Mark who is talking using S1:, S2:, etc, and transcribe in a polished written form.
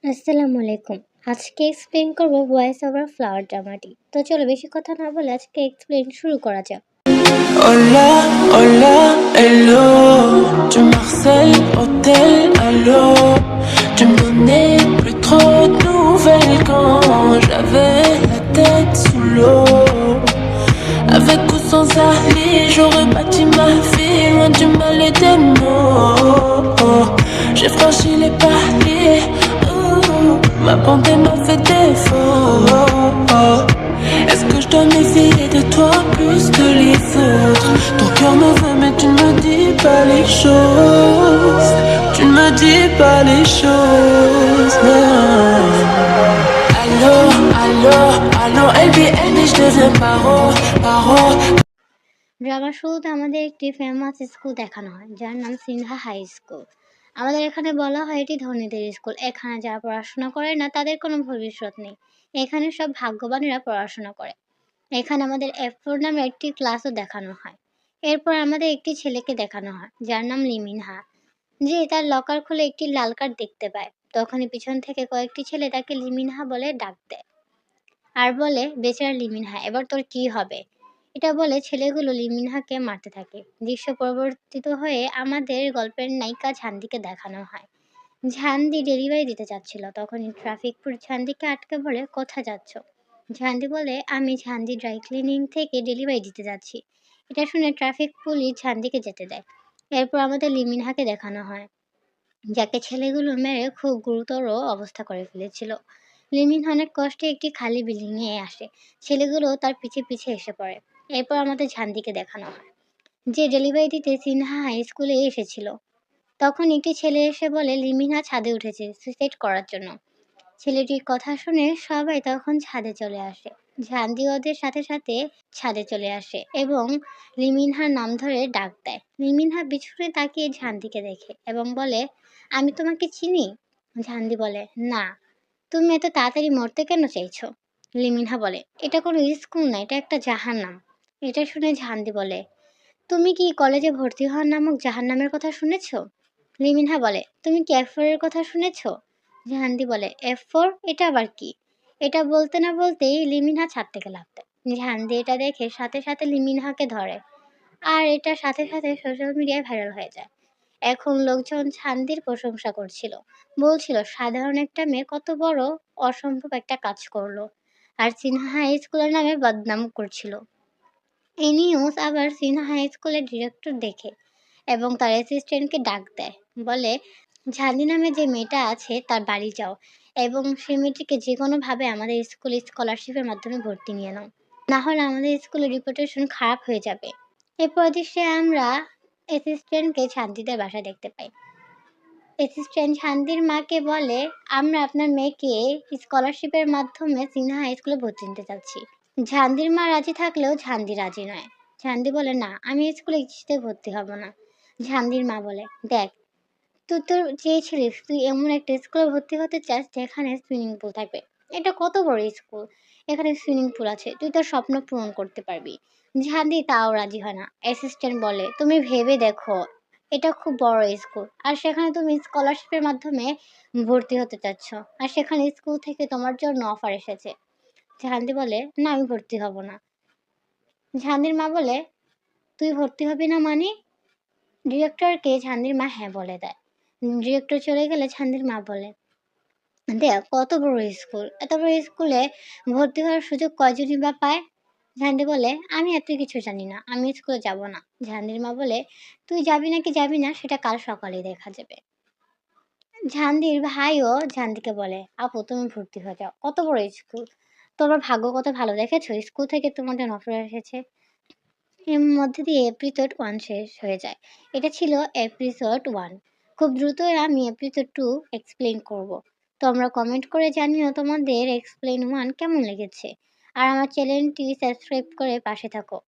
S1: আসসালামু আলাইকুম। আজকে এক্সপ্লেইন করব ভয়েস ওভার ফ্লাওয়ার ড্রামাটি। তো চলো বেশি কথা না বলে আজকে এক্সপ্লেইন শুরু করা যাক।
S2: Hola, hola, hello. Tu m'harcèles, hôtel, allô. Tu me donnais plus trop de nouvelles quand j'avais la tête sous l'eau. Avec ou sans Ali, j'aurais bâti ma vie loin du mal et des mots. J'ai franchi les paliers, ma bonté m'a fait défaut. Est-ce que je dois méfier de toi plus que les autres? Ton cœur me veut mais tu ne me dis pas les choses. Tu ne me dis pas les choses. Allô, allô, allô, LBN et je deviens paro.
S1: ড্রামার শুরুতে আমাদের একটি famous school দেখানো হয় যার নাম Sinha high school. আমাদের এখানে বলা হয় এটি ধনীদের স্কুল। এখানে যারা পড়াশোনা করে না তাদের কোনো ভবিষ্যৎ নেই। এখানে সব ভাগ্যবানেরা পড়াশোনা করে। এখানে আমাদের F4 নামে একটি ক্লাসও দেখানো হয়। এরপর আমাদের একটি ছেলেকে দেখানো হয় যার নাম লিমিনহা, যে তার লকার খুলে একটি লাল কার্ড দেখতে পায়। তখনই পিছন থেকে কয়েকটি ছেলে তাকে লিমিনহা বলে ডাক দেয় আর বলে, বেচারা লিমিনহা, এবার তোর কি হবে? এটা বলে ছেলেগুলো লিমিনহাকে মারতে থাকে। দৃশ্য পরিবর্তিত হয়ে আমাদের গল্পের নায়িকা ঝান্দিকে দেখানো হয়। ঝান্দি ডেলিভারি দিতে যাচ্ছিল, তখনই ট্রাফিক পুলিশ ঝান্দিকে আটকে বলে, কোথায় যাচ্ছ? ঝান্দি বলে, আমি ঝান্দি ড্রাই ক্লিনিং থেকে ডেলিভারি দিতে যাচ্ছি। এটা শুনে ট্রাফিক পুলিশ ঝান্দিকে যেতে দেয়। এরপর আমাদের লিমিনহাকে দেখানো হয়, যাকে ছেলেগুলো মেরে খুব গুরুতর অবস্থা করে ফেলেছিল। লিমিন অনেক কষ্টে একটি খালি বিল্ডিংয়ে আসে। ছেলেগুলো তার পিছে পিছে এসে পড়ে। এরপর আমাদের ঝান্দিকে দেখানো হয়, যে ডেলিভারি দিতে সিনহা হাই স্কুলে এসেছিল। তখন একটি ছেলে এসে বলে লিমিনহা ছাদে উঠেছে সুইসাইড করার জন্য। ছেলেটির কথা শুনে সবাই তখন ছাদে চলে আসে। ঝান্দি ওদের সাথে সাথে ছাদে চলে আসে এবং লিমিনহার নাম ধরে ডাক দেয়। লিমিনহা পিছনে তাকিয়ে ঝান্দিকে দেখে এবং বলে, আমি তোমাকে চিনি? ঝান্দি বলে, না। তুমি এত তাড়াতাড়ি মরতে কেন চাইছো? লিমিনহা বলে, এটা কোনো স্কুল না, এটা একটা জাহান্নাম। এটা শুনে ঝান্দি বলে, তুমি কি কলেজে ভর্তি হওয়ার নামক জাহান্নামের কথা শুনেছ? লিমিনহা বলে, তুমি কি F4 এর কথা শুনেছ? ঝান্দি বলে, F4? এটা আবার কি? এটা বলতে না বলতেই লিমিনহা ছাদ থেকে লাফ দেয়। ঝান্দি এটা দেখে সাথে সাথে লিমিনহাকে ধরে আর এটা সাথে সাথে সোশ্যাল মিডিয়ায় ভাইরাল হয়ে যায়। এখন লোকজন ঝান্দির প্রশংসা করছিল, বলছিল সাধারণ একটা মেয়ে কত বড় অসম্ভব একটা কাজ করলো, আর সিনহা হাই স্কুলের নামে বদনাম করছিল। এই নিউজ আবার সিনহা হাই স্কুলের ডিরেক্টর দেখে এবং তার অ্যাসিস্ট্যান্টকে ডাক দেয়, বলে, ঝান্দি নামে যে মেয়েটা আছে তার বাড়ি যাও এবং সেই মেয়েটিকে যে কোনোভাবে আমাদের স্কুলে স্কলারশিপের মাধ্যমে ভর্তি নিয়ে নাও, না হলে আমাদের স্কুলের রিপুটেশন খারাপ হয়ে যাবে। এরপর দৃশ্যে আমরা অ্যাসিস্ট্যান্টকে ঝান্দিদের বাসা দেখতে পাই। অ্যাসিস্ট্যান্ট ঝান্দির মাকে বলে, আমরা আপনার মেয়েকে স্কলারশিপের মাধ্যমে সিনহা হাই স্কুলে ভর্তি নিতে চাচ্ছি। ঝান্দির মা রাজি থাকলেও ঝান্দি রাজি নয়। ঝান্দি বলে, না, আমি স্কুলে কিছুতে ভর্তি হব না। ঝান্দির মা বলে, দেখ, তুই তোর চেয়েছিলিস তুই এমন একটা স্কুলে ভর্তি হতে চাস যেখানে সুইমিং পুল থাকবে। এটা কত বড় স্কুল, এখানে সুইমিং পুল আছে, তুই তোর স্বপ্ন পূরণ করতে পারবি। ঝান্দি তাও রাজি হয় না। অ্যাসিস্ট্যান্ট বলে, তুমি ভেবে দেখো, এটা খুব বড় স্কুল আর সেখানে তুমি স্কলারশিপের মাধ্যমে ভর্তি হতে চাচ্ছ, আর সেখানে স্কুল থেকে তোমার জন্য অফার এসেছে। ঝান্দি বলে, না, আমি ভর্তি হব না। ঝান্দির মা বলে, তুই ভর্তি হবি না মানে? ডিরেক্টরকে ঝান্দির মা হ্যাঁ বলে দেয়। ডিরেক্টর চলে গেলে ঝান্দির মা বলে, দেখ কত বড় স্কুল, এত বড় স্কুলে ভর্তি হওয়ার সুযোগ কয়জনই বা পায়? ঝান্ডি বলে, আমি এত কিছু জানি না, আমি স্কুলে যাব না। ঝান্ডির মা বলে, তুই যাবি নাকি যাবি না সেটা কাল সকালে দেখা যাবে। ঝান্দির ভাইও ঝান্দিকে বলে, আপু তুমি ভর্তি হয়ে যাও, কত বড় স্কুল, তোমার ভাগ্য কত ভালো, দেখেছো স্কুল থেকে তোমাদের অফার এসেছে। এর মধ্যে দিয়ে এপিসোড 1 শেষ হয়ে যায়। এটা ছিল এপিসোড 1। খুব দ্রুতই আমি এপিসোড 2 এক্সপ্লেইন করব। তোমরা কমেন্ট করে জানিও তোমাদের এক্সপ্লেইন 1 কেমন লেগেছে। আর আমার চ্যানেলটি সাবস্ক্রাইব করে পাশে থাকো।